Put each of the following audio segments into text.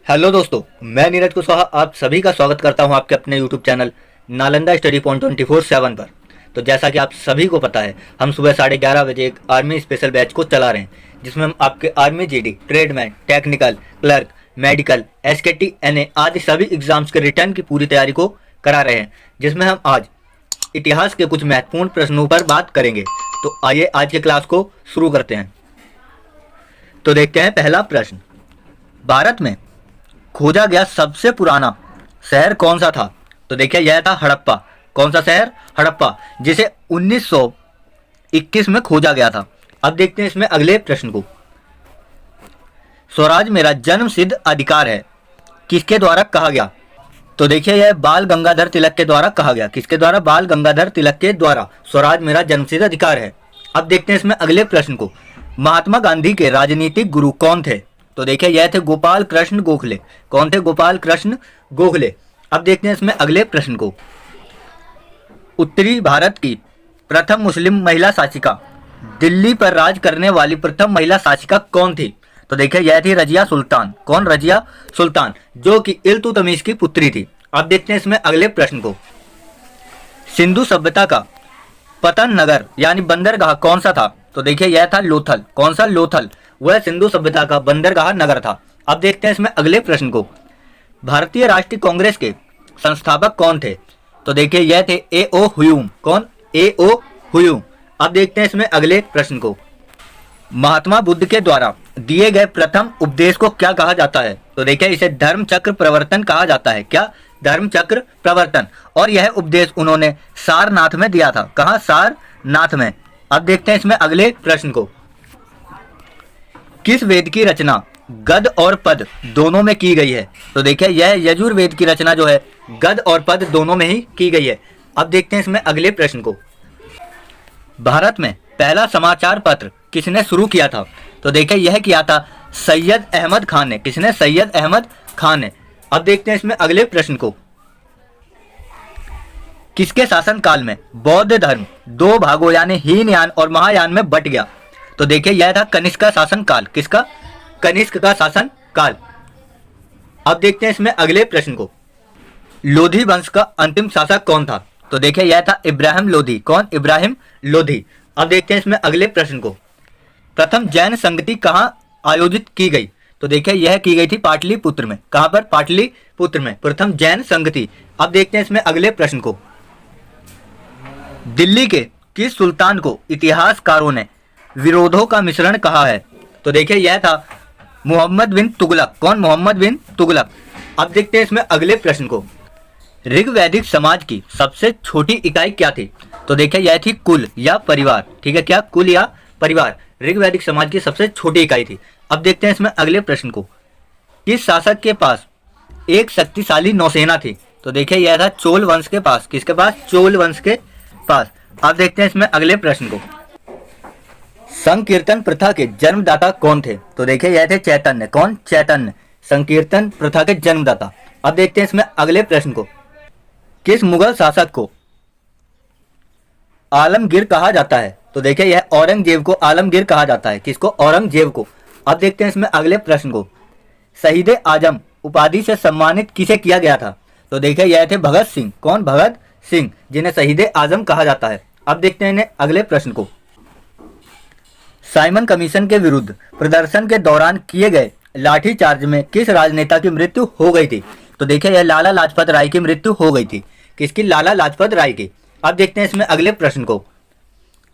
Hello दोस्तों, मैं नीरज कुशवाहा आप सभी का स्वागत करता हूं आपके अपने YouTube channel Nalanda study point 24/7 पर। तो जैसा कि आप सभी को पता है, हम सुबह 11:30 बजे एक आर्मी स्पेशल बैच को चला रहे हैं, जिसमें हम आपके army GD, tradesman, technical, clerk, medical, SKT, NA आदि सभी एग्जाम्स के रिटर्न की पूरी तैयारी को करा रहे हैं, जिसमें हम आज इतिहास के कुछ महत्वपूर्ण प्रश्नों पर बात करेंगे। तो आइए आज के क्लास को शुरू करते हैं। तो देखते हैं पहला प्रश्न, भारत में खोजा गया सबसे पुराना शहर कौन सा था? तो देखिए यह था हड़प्पा। कौन सा शहर? हड़प्पा, जिसे 1921 में खोजा गया था। अब देखते हैं इसमें अगले प्रश्न को। स्वराज मेरा जन्म सिद्ध अधिकार है, किसके द्वारा कहा गया? तो देखिए यह बाल गंगाधर तिलक के द्वारा कहा गया। किसके द्वारा? बाल गंगाधर तिलक के द्वारा स्वराज मेरा जन्म सिद्ध अधिकार है। अब देखते हैं इसमें अगले प्रश्न को। महात्मा गांधी के राजनीतिक गुरु कौन थे? तो देखिए यह थे गोपाल कृष्ण गोखले। कौन थे? गोपाल कृष्ण गोखले। अब देखते हैं इसमें अगले प्रश्न को। उत्तरी भारत की प्रथम मुस्लिम महिला शासिका, दिल्ली पर राज करने वाली प्रथम महिला शासिका कौन थी? तो देखिए यह थी रजिया सुल्तान। कौन? रजिया सुल्तान, जो कि इल्तुतमिश की पुत्री थी। अब देखते हैं इसमें अगले प्रश्न को। सिंधु सभ्यता का पतन नगर यानी बंदरगाह कौन सा था? तो देखिए यह था लोथल। कौन सा? लोथल। वह सिंधु सभ्यता का बंदरगाह नगर था। अब देखते हैं इसमें अगले प्रश्न को। भारतीय राष्ट्रीय कांग्रेस के संस्थापक कौन थे? तो देखिए यह थे ए.ओ. ह्यूम। कौन? ए.ओ. ह्यूम। अब देखते हैं इसमें अगले प्रश्न को। महात्मा बुद्ध के द्वारा दिए गए प्रथम उपदेश को क्या कहा जाता है? तो देखिए इसे धर्म चक्र प्रवर्तन कहा जाता है। क्या? धर्म चक्र प्रवर्तन। और यह उपदेश उन्होंने सारनाथ में दिया था। कहाँ? सारनाथ में। अब देखते हैं इसमें अगले प्रश्न को। किस वेद की रचना गद और पद दोनों में की गई है? तो देखिए यह यजुर्वेद की रचना जो है गद और पद दोनों में ही की गई है। अब देखते हैं इसमें अगले प्रश्न को। भारत में पहला समाचार पत्र किसने शुरू किया था? तो देखिए यह किया था सैयद अहमद खान ने। किसने? सैयद अहमद खान ने। अब देखते हैं इसमें अगले प्रश्न को। किसके शासन काल में बौद्ध धर्म दो भागों यानी हीनयान और महायान में बट गया? तो देखिए यह था कनिष्क का शासन काल। किसका? कनिष्क का शासन काल। अब देखते हैं इसमें अगले प्रश्न को। लोधी वंश का अंतिम शासक कौन था? तो देखिए यह था इब्राहिम लोधी। कौन? इब्राहिम लोधी। अब देखते हैं इसमें अगले प्रश्न को। प्रथम जैन संगति कहाँ आयोजित की गई? तो देखिए यह की गई थी पाटलिपुत्र में। कहां पर? पाटलिपुत्र में प्रथम जैन संगति। अब देखते हैं इसमें अगले प्रश्न को। दिल्ली के किस सुल्तान को इतिहासकारों ने विरोधों का मिश्रण कहा है? तो देखिए यह था मोहम्मद बिन तुगलक। कौन? मोहम्मद बिन तुगलक। अब देखते हैं इसमें अगले प्रश्न को। ऋग्वैदिक समाज की सबसे छोटी इकाई क्या थी? तो देखिए यह थी कुल या परिवार। ठीक है, क्या? कुल या परिवार ऋग्वैदिक समाज की सबसे छोटी इकाई थी। अब देखते हैं इसमें अगले प्रश्न को। किस शासक के पास एक शक्तिशाली नौसेना थी? तो देखिए यह था चोल वंश के पास। किसके पास? चोल वंश के पास। अब देखते हैं इसमें अगले प्रश्न को। संकीर्तन प्रथा के जन्मदाता कौन थे? तो देखिए यह थे चैतन्य। कौन? चैतन्य। संकीर्तन प्रथा के जन्मदाता। अब देखते हैं इसमें अगले प्रश्न को। किस मुगल शासक को आलमगीर कहा जाता है? तो देखिए यह औरंगजेब को आलमगीर कहा जाता है। किसको? औरंगजेब को। अब देखते हैं इसमें अगले प्रश्न को। शहीद आजम उपाधि से सम्मानित किसे किया गया था? तो देखिए यह थे भगत सिंह। कौन? भगत सिंह, जिन्हें शहीद आजम कहा जाता है। अब देखते हैं अगले प्रश्न को। साइमन कमीशन के विरुद्ध प्रदर्शन के दौरान किए गए लाठीचार्ज में किस राजनेता की मृत्यु हो गई थी? तो देखिए यह लाला लाजपत राय की मृत्यु हो गई थी। किसकी? लाला लाजपत राय की। अब देखते हैं इसमें अगले प्रश्न को।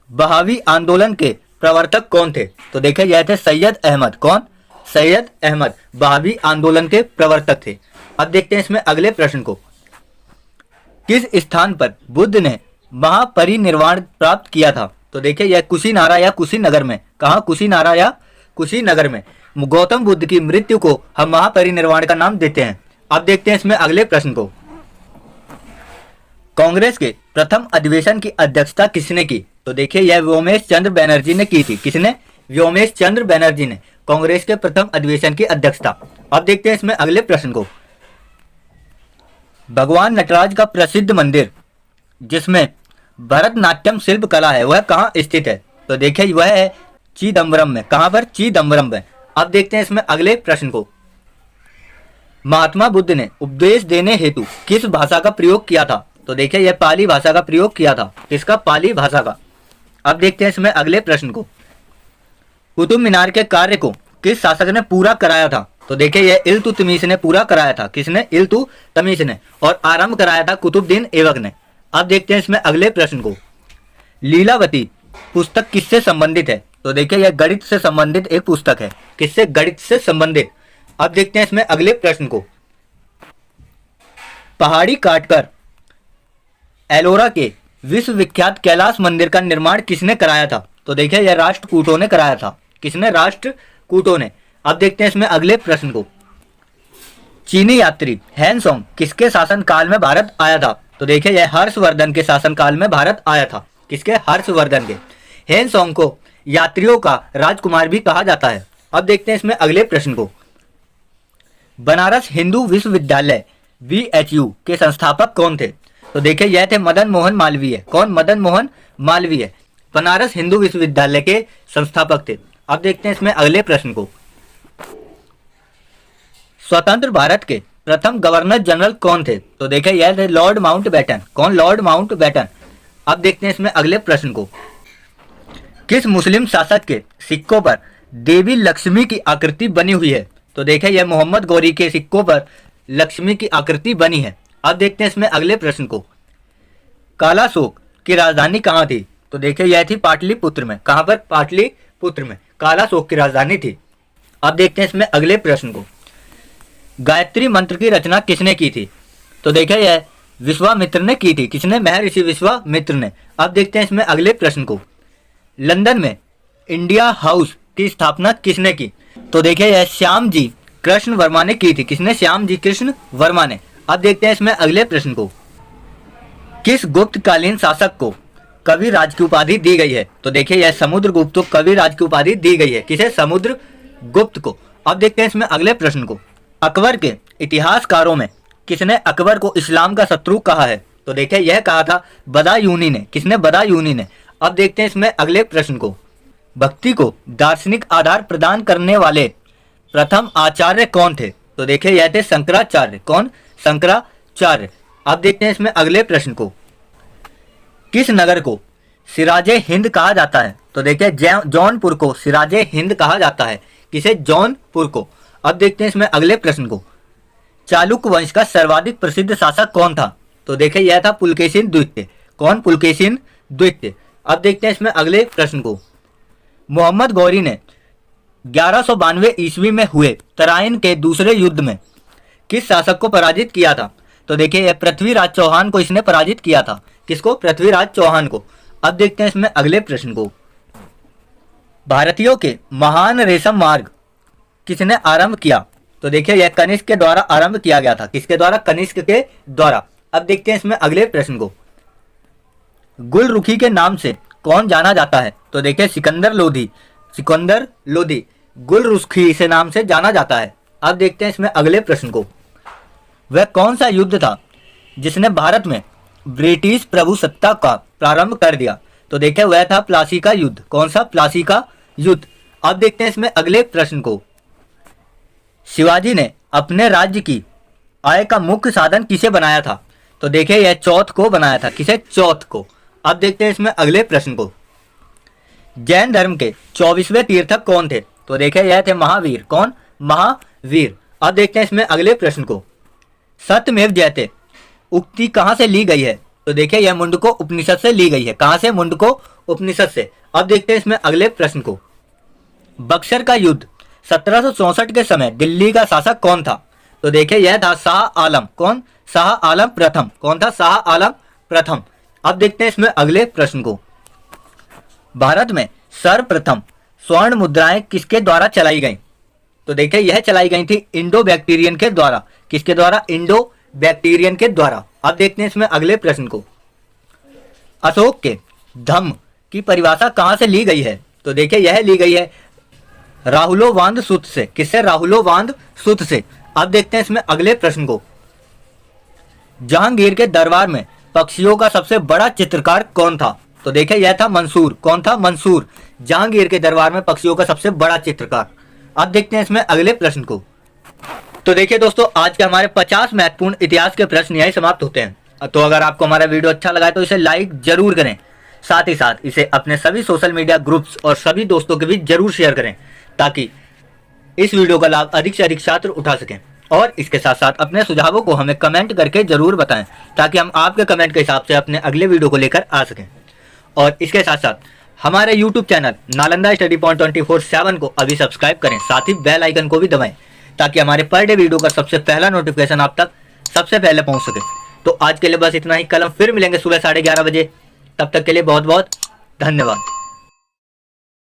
बहावी आंदोलन के प्रवर्तक कौन थे? तो देखिए यह थे सैयद अहमद। कौन? सैयद अहमद बहावी आंदोलन के प्रवर्तक थे। अब देखते हैं इसमें अगले प्रश्न को। किस स्थान पर बुद्ध ने महापरिनिर्वाण प्राप्त किया था? तो देखिए यह कुशीनारा या कुशीनगर में। कहाँ? कुशीनारा या कुशीनगर में। गौतम बुद्ध की मृत्यु को हम महापरिनिर्वाण का नाम देते हैं। अब देखते हैं इसमें अगले प्रश्न को। कांग्रेस के प्रथम अधिवेशन की अध्यक्षता किसने की? तो देखिए यह व्योमेश चंद्र बैनर्जी ने की थी। किसने? व्योमेश चंद्र बैनर्जी ने कांग्रेस के प्रथम अधिवेशन की अध्यक्षता। अब देखते हैं इसमें अगले प्रश्न को। भगवान नटराज का प्रसिद्ध मंदिर जिसमें भरतनाट्यम शिल्प कला है वह कहाँ स्थित है? तो देखिए वह है चिदम्बरम में। कहाँ पर? चिदम्बरम में। अब देखते हैं इसमें अगले प्रश्न को। महात्मा बुद्ध ने उपदेश देने हेतु किस भाषा का प्रयोग किया था? तो देखिए यह पाली भाषा का प्रयोग किया था। किसका? पाली भाषा का। अब देखते हैं इसमें अगले प्रश्न को। कुतुब मीनार के कार्य को किस शासक ने पूरा कराया था? तो देखिए यह इल्तुतमिश ने पूरा कराया था। किसने? इल्तुतमिश ने। और आरंभ कराया था कुतुबुद्दीन ऐबक ने। अब देखते हैं इसमें अगले प्रश्न को। लीलावती पुस्तक किससे संबंधित है? तो देखिए यह गणित से संबंधित एक पुस्तक है। किससे? गणित से संबंधित। अब देखते हैं इसमें अगले प्रश्न को। पहाड़ी काटकर एलोरा के विश्वविख्यात कैलाश मंदिर का निर्माण किसने कराया था? तो देखिए यह राष्ट्रकूटों ने कराया था। किसने? राष्ट्रकूटों ने। अब देखते हैं इसमें अगले प्रश्न को। चीनी यात्री हैनसोंग किसके शासन काल में भारत आया था? तो देखिए यह हर्षवर्धन के शासन काल में भारत आया था। किसके? हर्षवर्धन के। हैनसोंग को यात्रियों का राजकुमार भी कहा जाता है। अब देखते हैं इसमें अगले प्रश्न को। बनारस हिंदू विश्वविद्यालय BHU के संस्थापक कौन थे? तो देखिए यह थे मदन मोहन मालवीय। कौन? मदन मोहन मालवीय बनारस हिंदू विश्वविद्यालय के संस्थापक थे। अब देखते हैं इसमें अगले प्रश्न को। स्वतंत्र भारत के प्रथम गवर्नर जनरल कौन थे? तो देखिए यह थे लॉर्ड माउंटबेटन। कौन? Lord Mountbatten. अब देखते हैं इसमें अगले प्रश्न को। किस मुस्लिम शासक के सिक्कों पर देवी लक्ष्मी की आकृति बनी हुई है? तो देखिए यह मोहम्मद गौरी के सिक्कों पर लक्ष्मी की आकृति बनी है। अब देखते हैं इसमें अगले प्रश्न को। कालाशोक की राजधानी कहाँ थी? तो देखिए यह थी पाटलिपुत्र में। कहाँ पर? पाटलिपुत्र में कालाशोक की राजधानी थी। अब देखते हैं इसमें अगले प्रश्न को। गायत्री मंत्र की रचना किसने की थी? तो देखिए यह विश्वामित्र ने की थी। किसने? महर्षि विश्वामित्र ने। अब देखते हैं इसमें अगले प्रश्न को। लंदन में इंडिया हाउस की स्थापना किसने की? तो देखिए यह श्याम जी कृष्ण वर्मा ने की थी। किसने? श्याम जी कृष्ण वर्मा ने। अब देखते हैं इसमें अगले प्रश्न को। किस गुप्तकालीन शासक को कविराज की उपाधि दी गई है? तो देखिए यह समुद्रगुप्त को कविराज की उपाधि दी गई है। किसे? समुद्रगुप्त को। अब देखते हैं इसमें अगले प्रश्न को। अकबर के इतिहासकारों में किसने अकबर को इस्लाम का शत्रु कहा है? तो देखिए यह कहा था बदायूनी ने। किसने? बदायूनी ने। अब देखते हैं इसमें अगले प्रश्न को। भक्ति को दार्शनिक आधार प्रदान करने वाले प्रथम आचार्य कौन थे? तो देखिए यह थे शंकराचार्य। कौन? शंकराचार्य। अब देखते हैं इसमें अगले प्रश्न को। किस नगर को सिराजे हिंद कहा जाता है? तो देखिए जौनपुर को सिराजे हिंद कहा जाता है। किसे? जौनपुर को। अब देखते हैं इसमें अगले प्रश्न को। चालुक्य वंश का सर्वाधिक प्रसिद्ध शासक कौन था? तो देखिए यह था पुलकेशिन द्वितीय। कौन? पुलकेशिन द्वितीय। अब देखते हैं इसमें अगले प्रश्न को। मोहम्मद गौरी ने 1192 ईस्वी में हुए तराइन के दूसरे युद्ध में किस शासक को पराजित किया था? तो देखिए यह पृथ्वीराज चौहान को इसने पराजित किया था। किसको? पृथ्वीराज चौहान को। अब देखते हैं इसमें अगले प्रश्न को। भारतीयों के महान रेशम मार्ग किसने आरंभ किया? तो देखिए यह कनिष्क के द्वारा आरंभ किया गया था। किसके द्वारा? कनिष्क के द्वारा। अब देखते हैं इसमें अगले प्रश्न को। गुलरुखी के नाम से कौन जाना जाता है? तो देखिए सिकंदर लोधी। सिकंदर लोधी गुलरुखी से नाम से जाना जाता है। अब देखते हैं इसमें अगले प्रश्न को। वह कौन सा युद्ध था जिसने भारत में ब्रिटिश प्रभुसत्ता का प्रारंभ कर दिया? तो देखिए वह था प्लासी का युद्ध। कौन सा? प्लासी का युद्ध। अब देखते हैं इसमें अगले प्रश्न को। शिवाजी ने अपने राज्य की आय का मुख्य साधन किसे बनाया था? तो देखिए यह चौथ को बनाया था। किसे? चौथ को। अब देखते हैं इसमें अगले प्रश्न को। जैन धर्म के 24वें तीर्थक कौन थे? तो देखिए यह थे महावीर। कौन? महावीर। अब देखते हैं इसमें अगले प्रश्न को। सत्यमेव जयते उक्ति कहां से ली गई है? तो देखिए यह मुंडको उपनिषद से ली गई है। कहां से? मुंडको उपनिषद से। अब देखते हैं इसमें अगले प्रश्न को। बक्सर का युद्ध 1764 के समय दिल्ली का शासक कौन था? तो देखिए यह था शाह आलम। कौन? शाह आलम प्रथम। कौन था? शाह आलम प्रथम। अब देखते हैं इसमें अगले प्रश्न को। भारत में सर्वप्रथम स्वर्ण मुद्राएं किसके द्वारा चलाई गईं? तो देखिए यह चलाई गई थी इंडो बैक्टीरियन के द्वारा। किसके द्वारा? इंडो बैक्टीरियन के द्वारा। अब देखते हैं इसमें अगले प्रश्न को। अशोक के धम्म की परिभाषा कहां से ली गई है? तो देखिए यह ली गई है राहुलोवाद सूत्र से। किससे? राहुलोवाद सूत्र से। अब देखते हैं इसमें अगले प्रश्न को। जहांगीर के दरबार में पक्षियों का सबसे बड़ा चित्रकार कौन था? तो देखिए यह था मंसूर। कौन था? मंसूर। जहांगीर के दरबार में पक्षियों का सबसे बड़ा चित्रकार। अब देखते हैं इसमें अगले प्रश्न को। तो देखिए दोस्तों, आज के हमारे 50 महत्वपूर्ण इतिहास के प्रश्न यही समाप्त होते हैं। तो अगर आपको हमारा वीडियो अच्छा लगा है तो इसे लाइक जरूर करें, साथ ही साथ इसे अपने सभी सोशल मीडिया ग्रुप्स और सभी दोस्तों के बीच जरूर शेयर करें, ताकि इस वीडियो का लाभ अधिक से अधिक छात्र उठा सकें। और इसके साथ साथ अपने सुझावों को हमें कमेंट करके जरूर बताएं, ताकि हम आपके कमेंट के हिसाब से अपने अगले वीडियो को लेकर आ सकें। और इसके साथ साथ हमारे YouTube channel Nalanda study point 24/7 को अभी सब्सक्राइब करें, साथ ही बेल आइकन को भी दबाएं, ताकि हमारे पर डे वीडियो का सबसे पहला नोटिफिकेशन आप तक सबसे पहले पहुंच सके। तो आज के लिए बस इतना ही। कल हम फिर मिलेंगे सुबह 11:30 बजे। तब तक के लिए बहुत बहुत धन्यवाद।